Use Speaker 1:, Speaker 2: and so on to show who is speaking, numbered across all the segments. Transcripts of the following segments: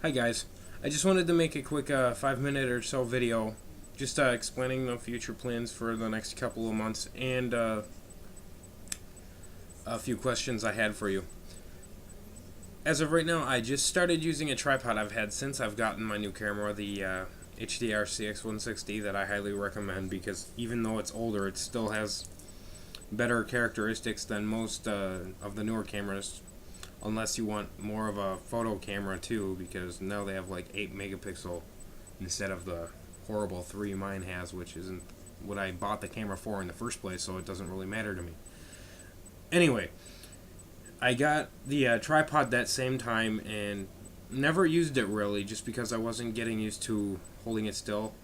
Speaker 1: Hi guys, I just wanted to make a quick 5 minute or so video just explaining the future plans for the next couple of months and a few questions I had for you. As of right now, I just started using a tripod I've had since I've gotten my new camera, the HDR-CX160, that I highly recommend because even though it's older, it still has better characteristics than most of the newer cameras. Unless you want more of a photo camera too, because now they have like 8 megapixel instead of the horrible 3 mine has, which isn't what I bought the camera for in the first place, so it doesn't really matter to me. Anyway, I got the tripod that same time and never used it really, just because I wasn't getting used to holding it still.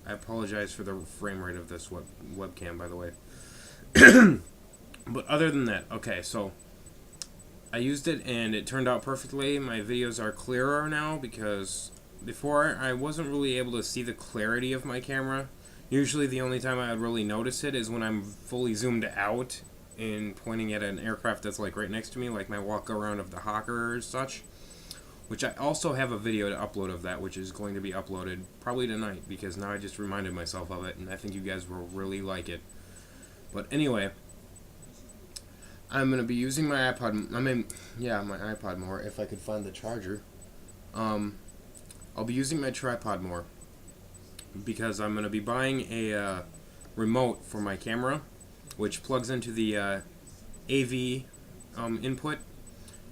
Speaker 1: I apologize for the frame rate of this webcam, by the way. But other than that, okay, so I used it and it turned out perfectly. My videos are clearer now because before I wasn't really able to see the clarity of my camera. Usually the only time I would really notice it is when I'm fully zoomed out and pointing at an aircraft that's like right next to me, like my walk around of the Hawker or such. Which I also have a video to upload of that, which is going to be uploaded probably tonight because now I just reminded myself of it and I think you guys will really like it. But anyway, I'm going to be using my iPod, my iPod more if I could find the charger. I'll be using my tripod more because I'm going to be buying a remote for my camera, which plugs into the AV input,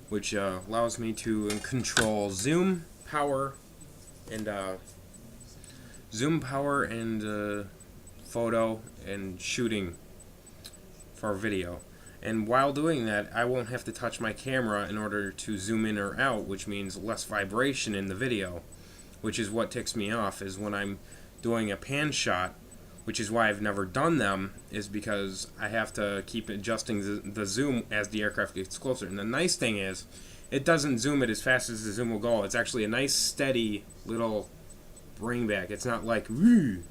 Speaker 1: which allows me to control zoom power and photo and shooting for video. And while doing that, I won't have to touch my camera in order to zoom in or out, which means less vibration in the video, which is what ticks me off, is when I'm doing a pan shot, which is why I've never done them, is because I have to keep adjusting the zoom as the aircraft gets closer. And the nice thing is, it doesn't zoom it as fast as the zoom will go. It's actually a nice, steady little bring back. It's not like, woo!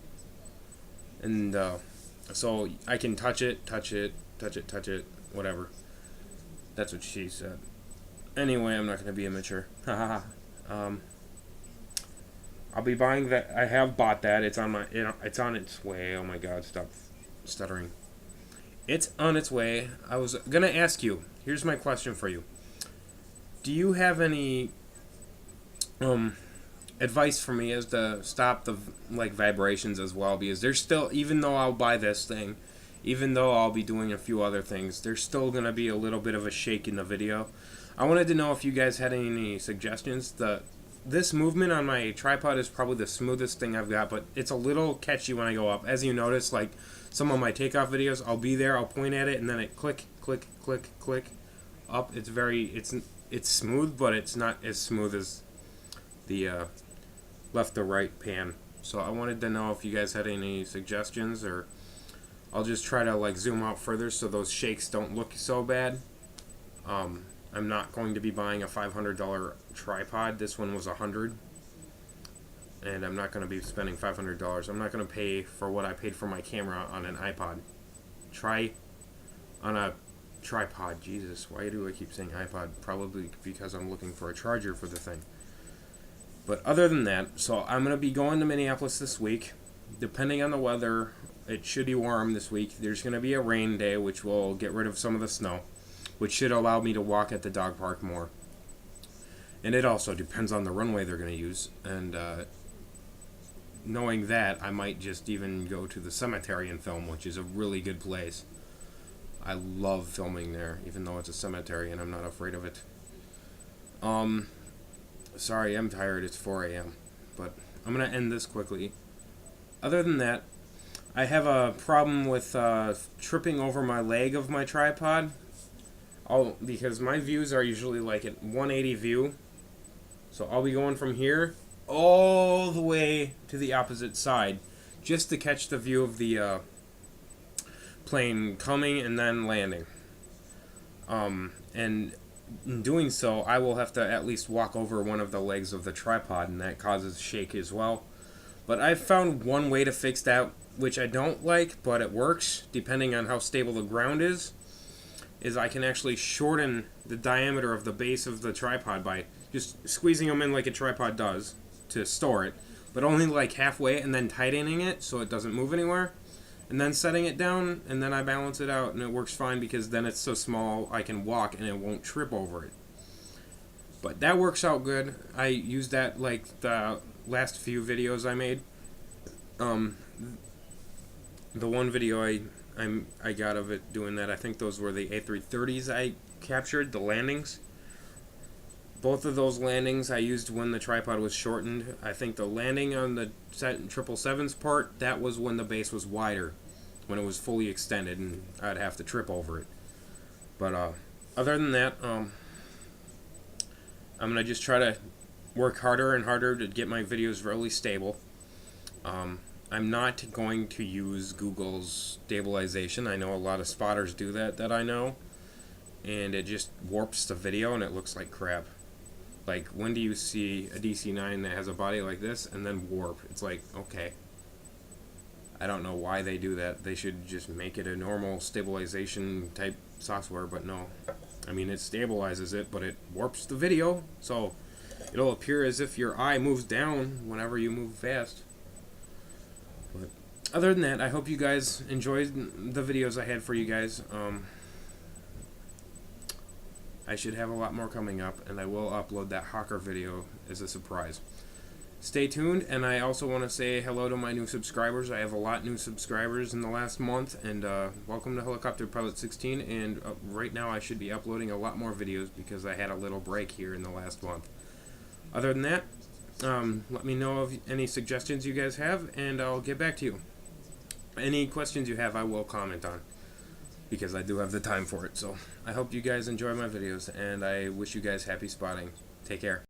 Speaker 1: And so I can touch it, whatever. That's what she said. Anyway, I'm not going to be immature. I'll be buying that. I have bought that. It's on its way. Oh my god, stop stuttering. It's on its way. I was going to ask you. Here's my question for you. Do you have any advice for me as to stop the vibrations as well? Because there's still, even though I'll buy this thing, even though I'll be doing a few other things, there's still going to be a little bit of a shake in the video. I wanted to know if you guys had any suggestions. This movement on my tripod is probably the smoothest thing I've got, but it's a little catchy when I go up. As you notice, like some of my takeoff videos, I'll be there, I'll point at it, and then it click, click, click, click, up. It's smooth, but it's not as smooth as the left to right pan. So I wanted to know if you guys had any suggestions, or I'll just try to zoom out further so those shakes don't look so bad. I'm not going to be buying a $500 tripod. This one was $100, and I'm not going to be spending $500. I'm not going to pay for what I paid for my camera on an iPod. On a tripod. Jesus, why do I keep saying iPod? Probably because I'm looking for a charger for the thing. But other than that, so I'm going to be going to Minneapolis this week. Depending on the weather, it should be warm this week. There's going to be a rain day, which will get rid of some of the snow, which should allow me to walk at the dog park more. And it also depends on the runway they're going to use. And knowing that, I might just even go to the cemetery and film, which is a really good place. I love filming there, even though it's a cemetery and I'm not afraid of it. Sorry, I'm tired. It's 4 a.m. But I'm going to end this quickly. Other than that, I have a problem with tripping over my leg of my tripod. Because my views are usually like at 180 view. So I'll be going from here all the way to the opposite side just to catch the view of the plane coming and then landing. And in doing so, I will have to at least walk over one of the legs of the tripod, and that causes shake as well. But I've found one way to fix that, which I don't like, but it works depending on how stable the ground is I can actually shorten the diameter of the base of the tripod by just squeezing them in like a tripod does to store it, but only like halfway, and then tightening it so it doesn't move anywhere, and then setting it down, and then I balance it out, and it works fine because then it's so small I can walk and it won't trip over it. But that works out good. I used that like the last few videos I made. The one video I got of it doing that, I think those were the A330s I captured, the landings. Both of those landings I used when the tripod was shortened. I think the landing on the 777's part, that was when the base was wider, when it was fully extended, and I'd have to trip over it. But other than that, I'm going to just try to work harder and harder to get my videos really stable. I'm not going to use Google's stabilization. I know a lot of spotters do that I know, and it just warps the video and it looks like crap. Like, when do you see a DC-9 that has a body like this and then warp? It's like, okay. I don't know why they do that. They should just make it a normal stabilization type software, but no. I mean, it stabilizes it, but it warps the video, so it'll appear as if your eye moves down whenever you move fast. But other than that, I hope you guys enjoyed the videos I had for you guys. I should have a lot more coming up, and I will upload that Hawker video as a surprise. Stay tuned, and I also want to say hello to my new subscribers. I have a lot new subscribers in the last month, and welcome to Helicopterpilot16, and right now I should be uploading a lot more videos because I had a little break here in the last month. Other than that, let me know of any suggestions you guys have, and I'll get back to you. Any questions you have, I will comment on, because I do have the time for it. So I hope you guys enjoy my videos, and I wish you guys happy spotting. Take care.